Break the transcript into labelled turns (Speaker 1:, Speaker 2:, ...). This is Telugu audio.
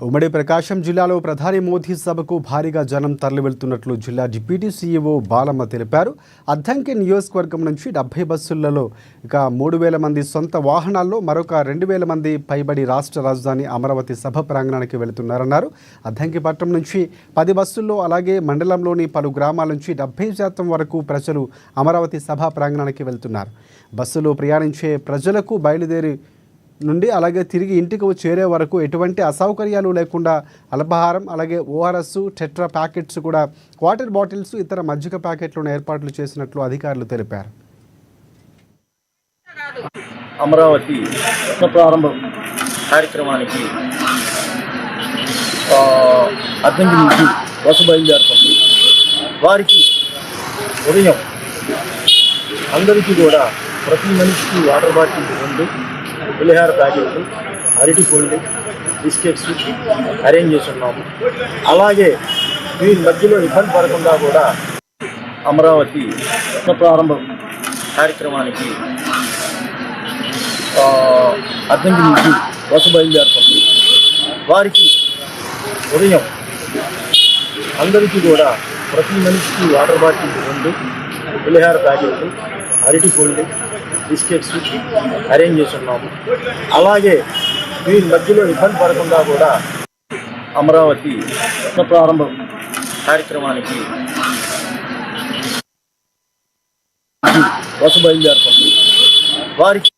Speaker 1: ఉమ్మడి ప్రకాశం జిల్లాలో ప్రధాని మోదీ సభకు భారీగా జనం తరలివెళ్తున్నట్లు జిల్లా డిప్యూటీ సీఈఓ బాలమ్మ తెలిపారు. అద్దంకి నియోజకవర్గం నుంచి 70 బస్సులలో ఇక 3,000 మంది సొంత వాహనాల్లో మరొక 2,000 మంది పైబడి రాష్ట్ర రాజధాని అమరావతి సభ ప్రాంగణానికి వెళుతున్నారన్నారు. అద్దంకి పట్టణం నుంచి 10 బస్సుల్లో అలాగే మండలంలోని పలు గ్రామాల నుంచి 70% వరకు ప్రజలు అమరావతి సభ ప్రాంగణానికి వెళ్తున్నారు. బస్సులో ప్రయాణించే ప్రజలకు బయలుదేరి నుండి అలాగే తిరిగి ఇంటికి చేరే వరకు ఎటువంటి అసౌకర్యాలు లేకుండా అల్పాహారం అలాగే ఓఆర్ఎస్ టెట్రా ప్యాకెట్స్ కూడా వాటర్ బాటిల్స్ ఇతర మజ్జిగ ప్యాకెట్లను ఏర్పాట్లు చేసినట్లు అధికారులు తెలిపారు.
Speaker 2: అమరావతి ప్రారంభ కార్యక్రమానికి అద్దంకి నుంచి బస్సు బయలుదేరుతుంది. వారికి ఉదయం అందరికీ కూడా ప్రతి మనిషికి వాటర్ బాటిల్ 2 పులిహార ప్యాకెట్లు అరటి పళ్ళు బిస్కెట్స్ అరేంజ్ చేస్తున్నాము. అలాగే వీరి మధ్యలో ఇబ్బంది పడకుండా కూడా అమరావతి ప్రారంభ కార్యక్రమానికి అద్దంకి నుంచి బస్సు బయలుదేరుతుంది. వారికి ఉదయం అందరికీ కూడా ప్రతి మనిషికి వాటర్ బాటిల్ 2 పులిహార ప్యాకెట్లు అరటి పళ్ళు బిస్కెట్స్ అరేంజ్ చేస్తున్నాము. అలాగే వీరి మధ్యలో ఇబ్బంది పడకుండా కూడా అమరావతి ప్రారంభ కార్యక్రమానికి బస్సు బయలుదేరుతుంది. వారికి